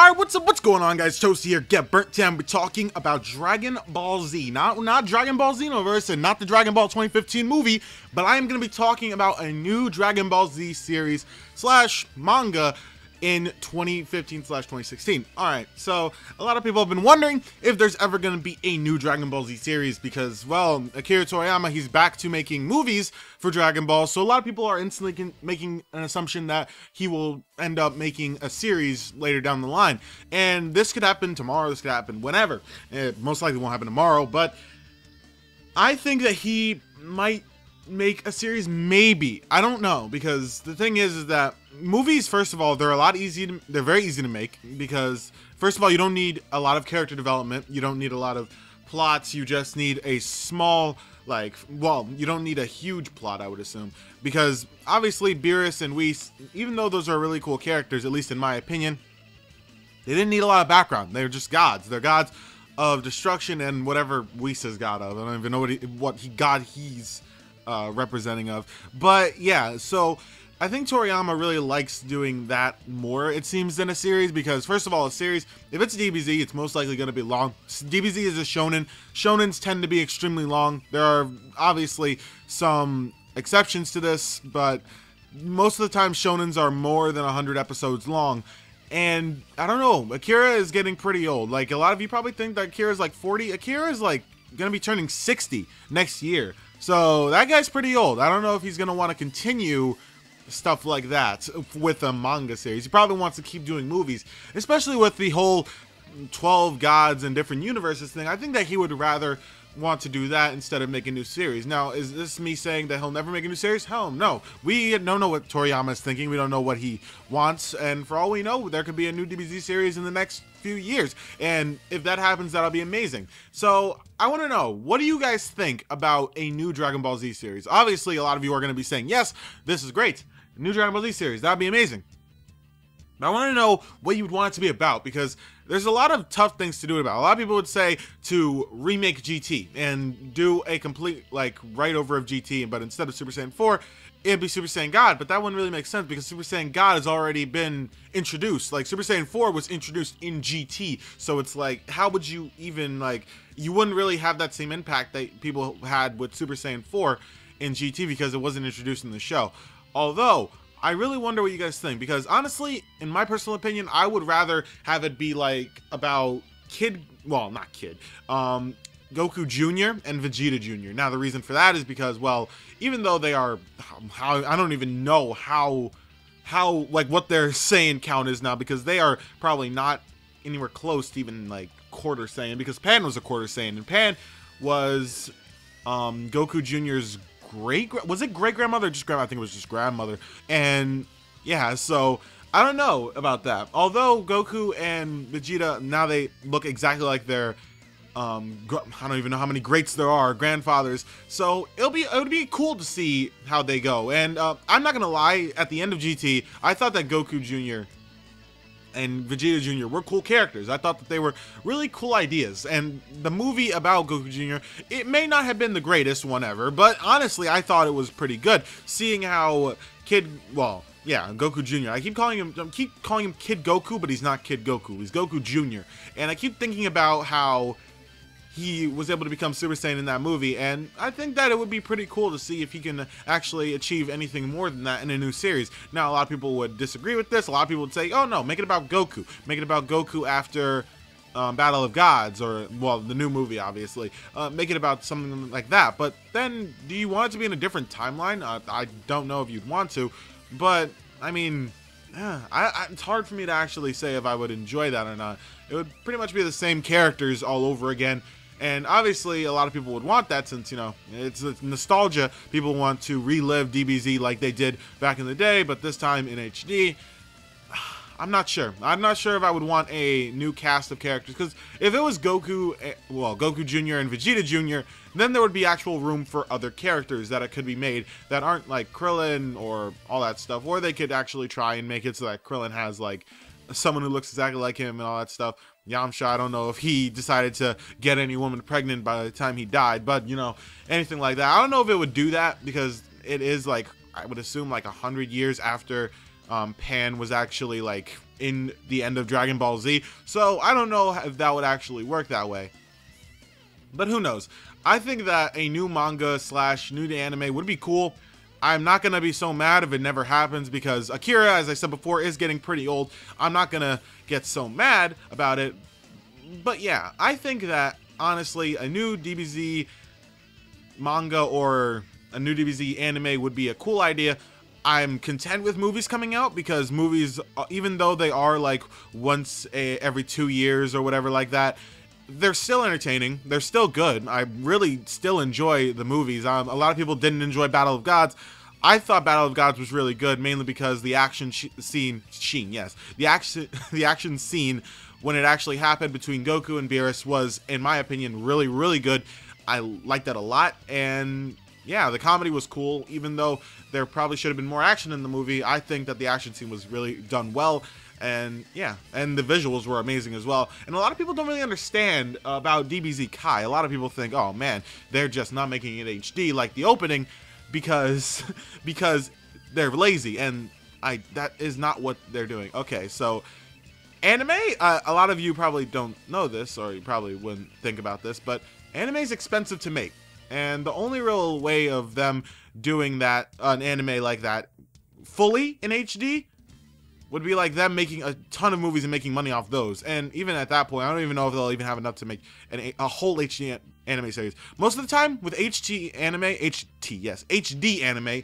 Alright, what's up? What's going on, guys? Toasty here, Get Burnt Down. We're talking about Dragon Ball Z. Not Dragon Ball Xenoverse and not the Dragon Ball 2015 movie, but I am going to be talking about a new Dragon Ball Z series slash manga in 2015/2016. Alright, so a lot of people have been wondering if there's ever going to be a new Dragon Ball Z series because, well, Akira Toriyama, he's back to making movies for Dragon Ball, so a lot of people are instantly making an assumption that he will end up making a series later down the line. And this could happen tomorrow, this could happen whenever. It most likely won't happen tomorrow, but I think that he might make a series, maybe. I don't know, because the thing is that movies, first of all, they're very easy to make, because first of all, you don't need a lot of character development, you don't need a lot of plots, you just need a small, you don't need a huge plot, I would assume, because obviously Beerus and Whis, even though those are really cool characters, at least in my opinion, they didn't need a lot of background. They're just gods. They're gods of destruction and whatever Whis is god of. I don't even know what he's representing of, but yeah, so I think Toriyama really likes doing that more, it seems, than a series, because first of all, a series, if it's DBZ, it's most likely going to be long. DBZ is a shonen. Shonens tend to be extremely long. There are obviously some exceptions to this, but most of the time shonens are more than 100 episodes long. And I don't know, Akira is getting pretty old. Like, a lot of you probably think that Akira is like 40. Akira is like gonna be turning 60 next year. So that guy's pretty old. I don't know if he's gonna want to continue stuff like that with a manga series. He probably wants to keep doing movies, especially with the whole 12 gods and different universes thing. I think that he would rather want to do that instead of make a new series. Now, is this me saying that he'll never make a new series? Hell no. We don't know what Toriyama is thinking. We don't know what he wants, and for all we know, there could be a new DBZ series in the next few years, and if that happens, that'll be amazing. So I want to know, what do you guys think about a new Dragon Ball Z series? Obviously, a lot of you are going to be saying, yes, this is great, new Dragon Ball Z series, that'd be amazing. But I want to know what you would want it to be about, because there's a lot of tough things to do about it. A lot of people would say to remake GT and do a complete, right over of GT, but instead of Super Saiyan 4, it'd be Super Saiyan God, but that wouldn't really make sense because Super Saiyan God has already been introduced. Like, Super Saiyan 4 was introduced in GT, so it's like, how would you even, you wouldn't really have that same impact that people had with Super Saiyan 4 in GT because it wasn't introduced in the show. Although, I really wonder what you guys think, because honestly, in my personal opinion, I would rather have it be about Goku Jr. and Vegeta Jr. Now, the reason for that is because, well, even though they are, I don't even know how what their Saiyan count is now, because they are probably not anywhere close to even quarter Saiyan, because Pan was a quarter Saiyan, and Pan was Goku Jr.'s great-grandmother or just grandma? I think it was just grandmother. And yeah, so I don't know about that. Although Goku and Vegeta, now they look exactly like their I don't even know how many greats there are, grandfathers. So it would be cool to see how they go. And I'm not gonna lie, at the end of GT, I thought that Goku Jr. and Vegeta Jr. were cool characters. I thought that they were really cool ideas. And the movie about Goku Jr., it may not have been the greatest one ever, but honestly, I thought it was pretty good. Seeing how Goku Jr. I keep calling him Kid Goku, but he's not Kid Goku. He's Goku Jr. And I keep thinking about how he was able to become Super Saiyan in that movie, and I think that it would be pretty cool to see if he can actually achieve anything more than that in a new series. Now, a lot of people would disagree with this. A lot of people would say, oh no, make it about Goku. Make it about Goku after Battle of Gods, or, well, the new movie, obviously. Make it about something like that. But then, do you want it to be in a different timeline? I don't know if you'd want to, but, I mean, it's hard for me to actually say if I would enjoy that or not. It would pretty much be the same characters all over again. And obviously, a lot of people would want that since, it's nostalgia. People want to relive DBZ like they did back in the day, but this time in HD. I'm not sure. I'm not sure if I would want a new cast of characters, because if it was Goku Jr. and Vegeta Jr., then there would be actual room for other characters that could be made that aren't like Krillin or all that stuff, or they could actually try and make it so that Krillin has someone who looks exactly like him and all that stuff. Yamcha, I don't know if he decided to get any woman pregnant by the time he died, but, anything like that. I don't know if it would do that, because it is, I would assume, 100 years after Pan was actually like in the end of Dragon Ball Z. So I don't know if that would actually work that way. But who knows? I think that a new manga / new anime would be cool. I'm not going to be so mad if it never happens because Akira, as I said before, is getting pretty old. I'm not going to get so mad about it. But yeah, I think that, honestly, a new DBZ manga or a new DBZ anime would be a cool idea. I'm content with movies coming out because movies, even though they are like once every 2 years or whatever like that, they're still entertaining. They're still good. I really still enjoy the movies. A lot of people didn't enjoy Battle of Gods. I thought Battle of Gods was really good, mainly because the action scene, the action scene when it actually happened between Goku and Beerus was, in my opinion, really, really good. I liked that a lot, and yeah, the comedy was cool, even though there probably should have been more action in the movie. I think that the action scene was really done well. And yeah, and the visuals were amazing as well. And a lot of people don't really understand about DBZ Kai. A lot of people think, oh man, they're just not making it HD like the opening because they're lazy. And that is not what they're doing. Okay, so anime, a lot of you probably don't know this, or you probably wouldn't think about this, but anime is expensive to make. And the only real way of them doing that, an anime like that, fully in HD, would be like them making a ton of movies and making money off those. And even at that point, I don't even know if they'll even have enough to make a whole HD anime series. Most of the time, with HD anime,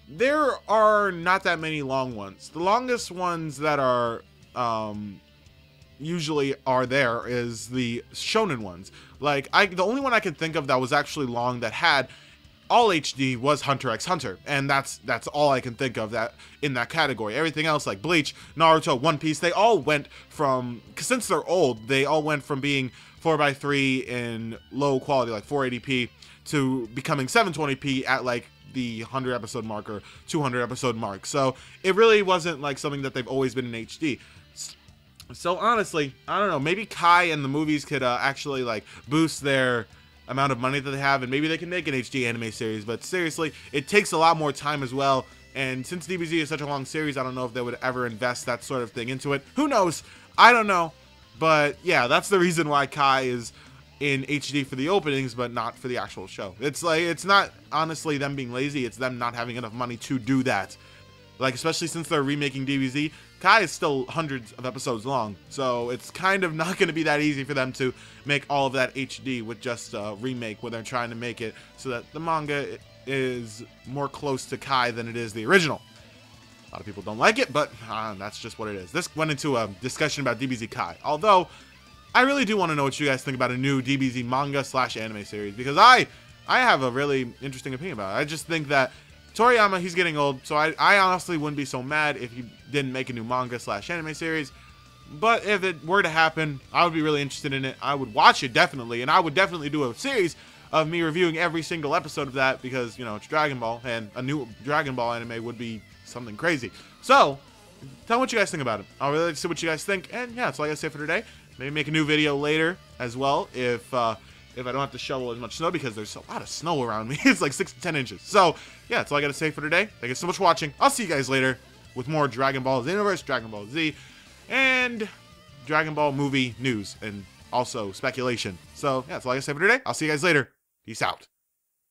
there are not that many long ones. The longest ones that are usually are there is the shonen ones. Like, the only one I can think of that was actually long that had all HD was Hunter x Hunter, and that's all I can think of that in that category. Everything else, like Bleach, Naruto, One Piece, they all went from, since they're old, they all went from being 4:3 in low quality, like 480p, to becoming 720p at like the 100 episode mark or 200 episode mark. So it really wasn't like something that they've always been in HD. So honestly, I don't know, maybe Kai and the movies could actually like boost their amount of money that they have, and maybe they can make an HD anime series. But seriously, it takes a lot more time as well, and since DBZ is such a long series, I don't know if they would ever invest that sort of thing into it. Who knows? I don't know. But yeah, that's the reason why Kai is in HD for the openings but not for the actual show. It's like, it's not honestly them being lazy, it's them not having enough money to do that. Like, especially since they're remaking DBZ, Kai is still hundreds of episodes long, so it's kind of not going to be that easy for them to make all of that HD with just a remake, where they're trying to make it so that the manga is more close to Kai than it is the original. A lot of people don't like it, but that's just what it is. This went into a discussion about DBZ Kai, although I really do want to know what you guys think about a new DBZ manga / anime series, because I have a really interesting opinion about it. I just think that Toriyama, he's getting old, so I honestly wouldn't be so mad if he didn't make a new manga / anime series. But if it were to happen, I would be really interested in it. I would watch it, definitely, and I would definitely do a series of me reviewing every single episode of that, because, you know, it's Dragon Ball, and a new Dragon Ball anime would be something crazy. So, tell me what you guys think about it. I'll really like to see what you guys think, and yeah, that's all I gotta say for today. Maybe make a new video later as well, if I don't have to shovel as much snow, because there's a lot of snow around me. It's like 6 to 10 inches. So, yeah, that's all I got to say for today. Thank you so much for watching. I'll see you guys later with more Dragon Ball Xenoverse, Dragon Ball Z, and Dragon Ball movie news, and also speculation. So, yeah, that's all I got to say for today. I'll see you guys later. Peace out.